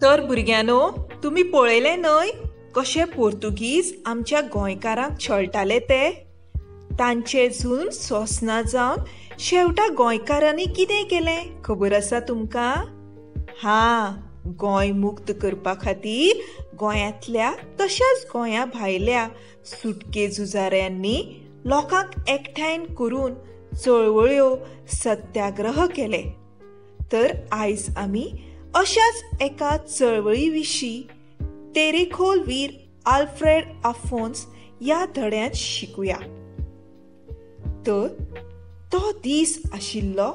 तर भुरग्यानो, तुम्ही पळयले न्हय कशे पोर्तुगीज आमच्या गोंयकारांक छळटाले ते. तांचे झूल सोंसना जावन शेवटा गोंयकारांनी कितें केलें खबर आसा तुमकां? गोंय मुक्त करपा खातीर गोंयांतल्या तशाच गोंया भायल्या सुटके झुजाऱ्यांनी लोकांक एकठांय करून चळवळ्यो सत्याग्रह केले. तर आयज आमी अशाच एका चळवळी विशीं तेरेखोल वीर आल्फ्रेड आफोन्स ह्या धड्यांत शिकुया. तर तो दीस आशिल्लो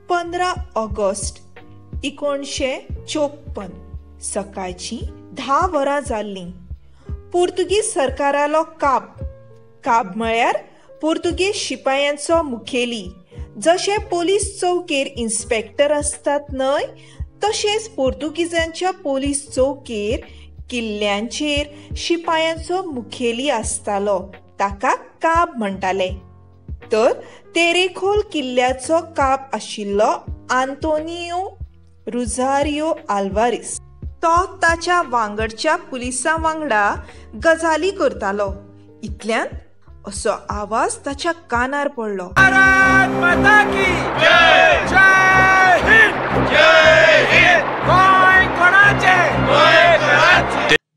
15 ऑगस्ट 1954. सकाळची 10 वरां जाल्लीं. पोर्तुगीज सरकारालो काब म्हळ्यार पोर्तुगीज शिपायांचो मुखेली. जशे पोलीस चौकेर इन्स्पेक्टर असतात न्हय, तशेंच पोर्तुगीजांच्या पोलीस चौकेर किल्ल्यांचेर शिपायांचो मुखेली आसतालो. ताका काब म्हणटाले. तर तेरेखोल किल्ल्याचो काब आशिल्लो आंतोनियो रुझारियो आल्वारीस. तो ताच्या वांगडच्या पुलिसां वांगडा गजाली करतालो. इतल्यान असो आवाज ताच्या कानार पडलो.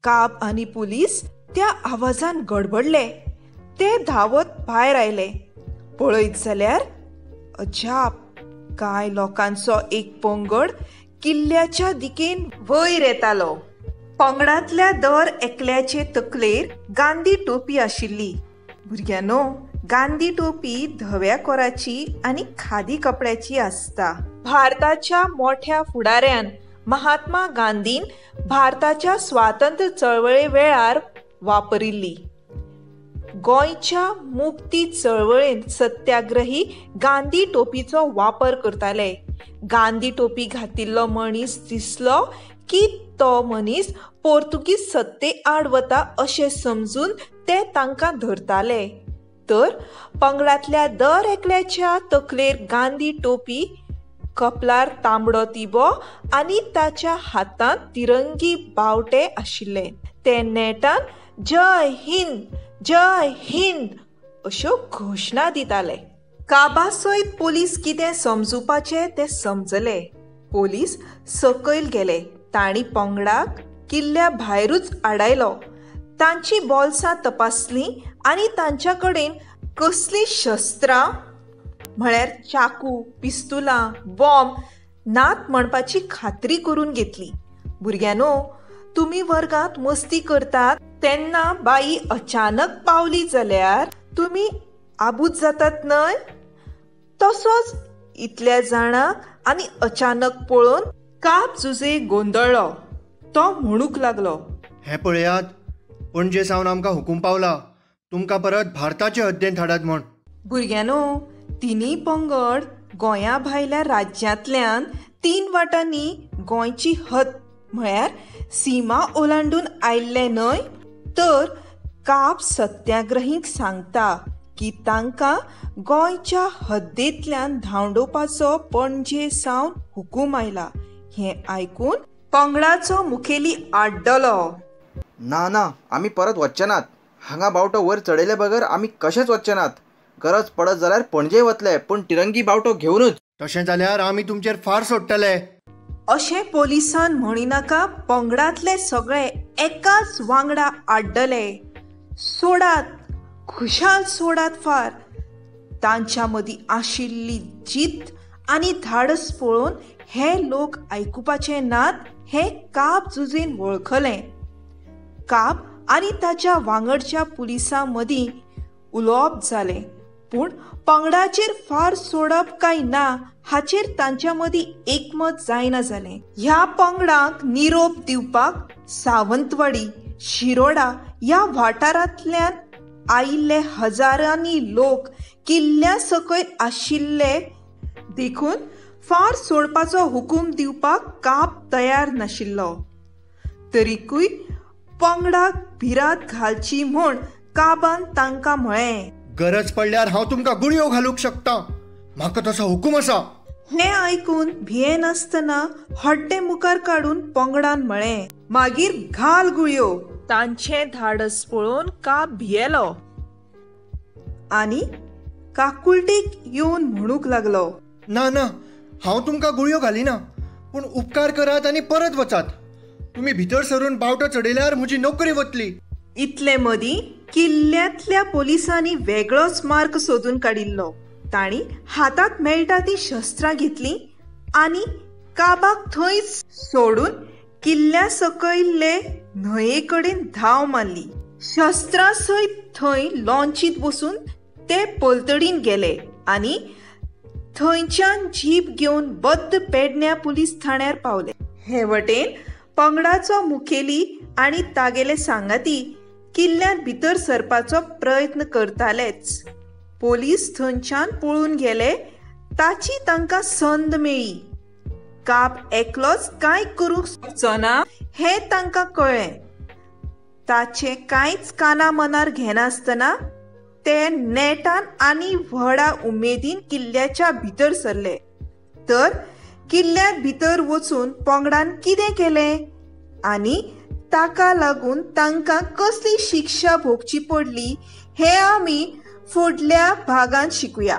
काब आनी पुलीस त्या आवाजान गडबडले. ते धावत भायर आयले. पळयत जाल्यार अजाप, कांय लोकांचो एक पंगड किल्ल्याच्या दिकेन वयर येतालो. पंगडांतल्या दर एकल्याचे तकलेर गांधी टोपी आशिल्ली. भुरग्यानो, गांधी टोपी धव्या कोराची आनी खादी कपड्याची आसता. भारताच्या मोठ्या फुडाऱ्यान महात्मा गांधीन भारताच्या स्वातंत्र्य चळवळे वेळार वापरिल्ली. गोंयच्या मुक्ती चळवळेंत सत्याग्रही गांधी टोपीचो वापर करताले. गांधी टोपी घातिल्लो मनीस दिसलो की तो मनीस पोर्तुगीज सत्ते आड वता अशें समजून ते तांकां धरताले. तर पंगडांतल्या दर एकल्याच्या तकलेर गांधी टोपी, कपलार तांबडो तिबो आनी ताच्या हातांत तिरंगी बावटे आशिल्ले. ते नेटान जय हिंद, जय हिंद अश्यो घोशणा दिताले. काबा सयत पोलीस कितें समजुपाचे ते समजले. पोलीस सकयल गेले. तांणी पंगडाक किल्ल्या भायरूच आडायलो. तांची बॉल्सां तपासलीं आनी तांच्या कडेन कसलीं शस्त्रां म्हळ्यार चाकू, पिस्तुलां, बॉम्ब नात म्हणपाची खात्री करून घेतली. भुरग्यानो, तुम्ही वर्गांत मस्ती करतात तेन्ना बाई अचानक पावली जाल्यार तुम्ही आबूज जातात न्हय? तसोच इतल्या जाणांक आनी अचानक पळोवन काब जुजे गोंदळ्ळो. तो म्हणूक लागलो, हे पळयात, पणजे सावन आमकां हुकूम पावला, तुमकां परत भारताचे हद्देंत हाडात म्हण. भुरग्यानो, तिनूय पंगड गोंया भायल्या राज्यांतल्यान 3 वाटांनी गोंयची हद्द म्हळ्यार सीमा ओलांडून आयिल्ले न्हय. तर काब सत्याग्रहींक सांगता की तांकां गोंयच्या हद्देंतल्यान धांवडोवपाचो पणजे सावन हुकूम आयला. हें आयकून पंगडाचो मुखेली आड्डलो. ना, आमी परत वच्चे नात. हांगा बावटो वयर चडयले बगर आमी कशेच वच्चे नात. गरज पडत जाल्यार पणजे वतले, पूण तिरंगी बावटो घेवनूच. तशें जाल्यार आमी तुमचेर फार सोडटले अशें पोलिसान म्हणिनाका पंगडांतले सगळे एकाच वांगडा आड्डले. सोडात, खुशाल सोडात फार. तांच्या मदीं आशिल्ली जिद्द आनी धाडस पळोवन हे लोक आयकुपाचे नात हें काब जुजेन वळखलें. काब आनी ताच्या वांगडच्या पुलिसां मदीं उलोवप जालें, पूण पंगडाचेर फार सोडप काय ना हाचेर तांच्या मदीं एकमत जायना जालें. ह्या पंगडांक निरोप दिवपाक सावंतवाडी, शिरोडा ह्या वाठारांतल्यान आयिल्ले हजारांनी लोक किल्ल्या सकयल आशिल्ले देखून फार सोडपाचो हुकूम दिवपाक काब तयार नाशिल्लो. तरीकूय पंगडाक भिरांत घालची म्हूण काबान तांकां म्हळें, गरज पडल्यार हांव तुमकां गुळयो घालूंक शकता. म्हाका तसो हुकूम आसा. हें आयकून भियेनासतना हड्डे मुखार काडून पंगडान म्हळें, मागीर घाल गुळयो. तांचें धाडस पळोवन काब भियेलो आनी काकुळटीक येवन म्हणूंक लागलो, ना ना, हांव तुमकां गुळयो घालिना, पूण उपकार करात आनी परत वचात. तुमी भितर सरून बावटो चडयल्यार म्हजी नोकरी वतली. इतले मदीं किल्ल्यांतल्या पोलिसांनी वेगळोच मार्ग सोदून काडिल्लो. तांणी हातांत मेळटा ती शस्त्रां घेतलीं आनी काबाक थंयच सोडून किल्ल्या सकयल्ले न्हंये कडेन धांव मारली. शस्त्रां सयत थंय लॉन्चीत बसून ते पलतडीन गेले आनी थंयच्यान जीप घेवन बद्द पेडण्यां पुलीस ठाण्यार पावले. हे वटेन पंगडाचो मुखेली आनी तागेले सांगाती किल्ल्यांत भितर सरपाचो प्रयत्न करतालेच. पोलीस थंयच्यान पळून गेले ताची तांकां संद मेळ्ळी. काब एकलोच कांय करूंक शकचोना हें तांकां कळ्ळें. ताचें कांयच काना मनार घेनासतना ते नेटान आनी व्हडा उमेदीन किल्ल्याच्या भितर सरले. तर किल्ल्यांत भितर वचून पंगडान कितें केलें आनी ताका लागून तांकां कसली शिक्षा भोगची पडली हें आमी फुडल्या भागांत शिकुया.